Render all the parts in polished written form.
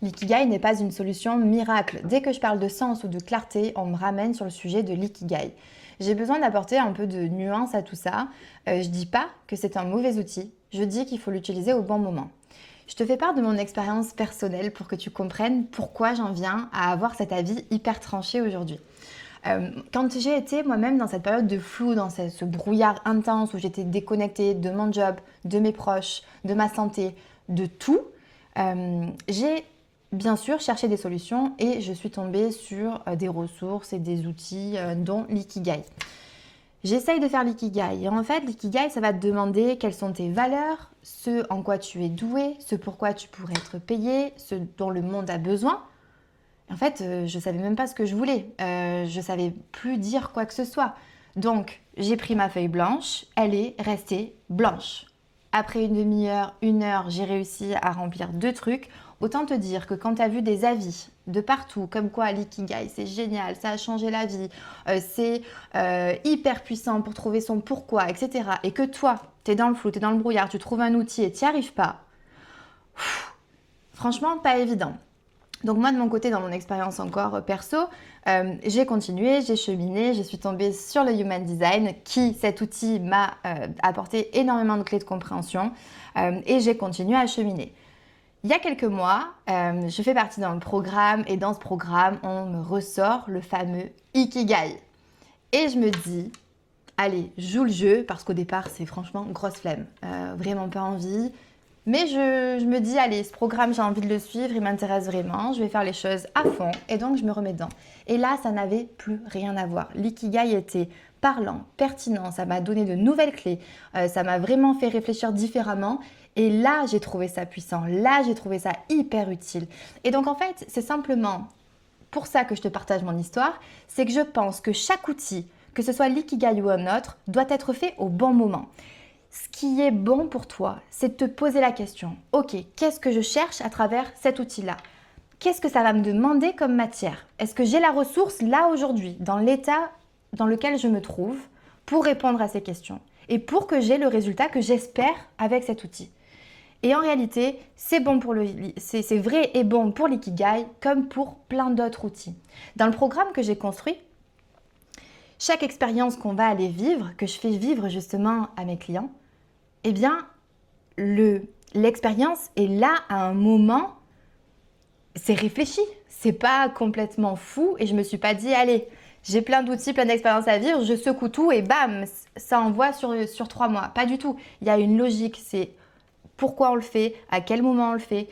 L'ikigai n'est pas une solution miracle. Dès que je parle de sens ou de clarté, on me ramène sur le sujet de l'ikigai. J'ai besoin d'apporter un peu de nuance à tout ça. Je dis pas que c'est un mauvais outil, je dis qu'il faut l'utiliser au bon moment. Je te fais part de mon expérience personnelle pour que tu comprennes pourquoi j'en viens à avoir cet avis hyper tranché aujourd'hui. Quand j'ai été moi-même dans cette période de flou, dans ce brouillard intense où j'étais déconnectée de mon job, de mes proches, de ma santé, de tout, j'ai bien sûr cherché des solutions et je suis tombée sur des ressources et des outils dont l'ikigai. J'essaye de faire l'ikigai et en fait l'ikigai ça va te demander quelles sont tes valeurs, ce en quoi tu es doué, ce pourquoi tu pourrais être payé, ce dont le monde a besoin. En fait, je savais même pas ce que je voulais, je savais plus dire quoi que ce soit. Donc j'ai pris ma feuille blanche, elle est restée blanche. Après une demi-heure, une heure, j'ai réussi à remplir 2 trucs. Autant te dire que quand tu as vu des avis de partout, comme quoi l'ikigai c'est génial, ça a changé la vie, c'est hyper puissant pour trouver son pourquoi, etc. Et que toi, tu es dans le flou, tu es dans le brouillard, tu trouves un outil et tu n'y arrives pas, franchement, pas évident. Donc moi de mon côté, dans mon expérience encore perso, j'ai continué, j'ai cheminé, je suis tombée sur le Human Design qui, cet outil, m'a apporté énormément de clés de compréhension et j'ai continué à cheminer. Il y a quelques mois, je fais partie d'un programme et dans ce programme, on me ressort le fameux Ikigai. Et je me dis, allez, joue le jeu parce qu'au départ, c'est franchement grosse flemme, vraiment pas envie. Mais je me dis, allez, ce programme, j'ai envie de le suivre, il m'intéresse vraiment, je vais faire les choses à fond et donc je me remets dedans. Et là, ça n'avait plus rien à voir. L'ikigai était parlant, pertinent, ça m'a donné de nouvelles clés, ça m'a vraiment fait réfléchir différemment et là, j'ai trouvé ça puissant, là, j'ai trouvé ça hyper utile. Et donc en fait, c'est simplement pour ça que je te partage mon histoire, c'est que je pense que chaque outil, que ce soit l'ikigai ou un autre, doit être fait au bon moment. Ce qui est bon pour toi, c'est de te poser la question. Ok, qu'est-ce que je cherche à travers cet outil-là? Qu'est-ce que ça va me demander comme matière? Est-ce que j'ai la ressource là aujourd'hui, dans l'état dans lequel je me trouve, pour répondre à ces questions et pour que j'ai le résultat que j'espère avec cet outil? Et en réalité, c'est vrai et bon pour l'ikigai comme pour plein d'autres outils. Dans le programme que j'ai construit, chaque expérience qu'on va aller vivre, que je fais vivre justement à mes clients, eh bien, l'expérience est là à un moment, c'est réfléchi, c'est pas complètement fou et je me suis pas dit, allez, j'ai plein d'outils, plein d'expériences à vivre, je secoue tout et bam, ça envoie sur 3 mois. Pas du tout, il y a une logique, c'est pourquoi on le fait, à quel moment on le fait,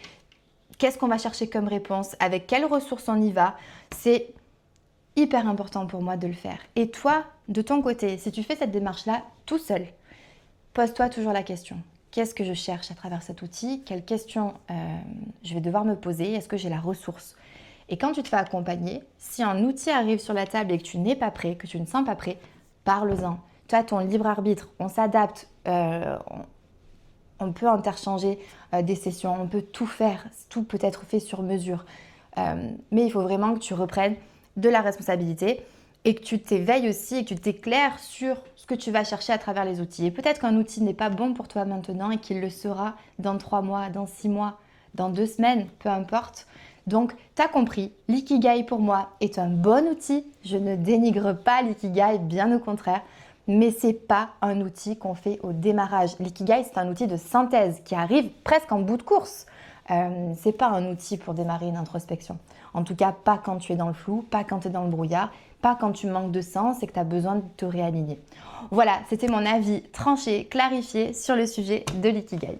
qu'est-ce qu'on va chercher comme réponse, avec quelles ressources on y va, c'est hyper important pour moi de le faire. Et toi, de ton côté, si tu fais cette démarche-là tout seul, pose-toi toujours la question. Qu'est-ce que je cherche à travers cet outil? Quelles questions je vais devoir me poser? Est-ce que j'ai la ressource? Et quand tu te fais accompagner, si un outil arrive sur la table et que tu n'es pas prêt, que tu ne sens pas prêt, parle-en. Tu as ton libre arbitre, on s'adapte, on peut interchanger des sessions, on peut tout faire, tout peut être fait sur mesure. Mais il faut vraiment que tu reprennes de la responsabilité et que tu t'éveilles aussi et que tu t'éclaires sur ce que tu vas chercher à travers les outils. Et peut-être qu'un outil n'est pas bon pour toi maintenant et qu'il le sera dans 3 mois, dans 6 mois, dans 2 semaines, peu importe. Donc, tu as compris, l'ikigai pour moi est un bon outil. Je ne dénigre pas l'ikigai, bien au contraire. Mais ce n'est pas un outil qu'on fait au démarrage. L'ikigai, c'est un outil de synthèse qui arrive presque en bout de course. Ce n'est pas un outil pour démarrer une introspection. En tout cas, pas quand tu es dans le flou, pas quand tu es dans le brouillard, pas quand tu manques de sens et que tu as besoin de te réaligner. Voilà, c'était mon avis tranché, clarifié sur le sujet de l'ikigai.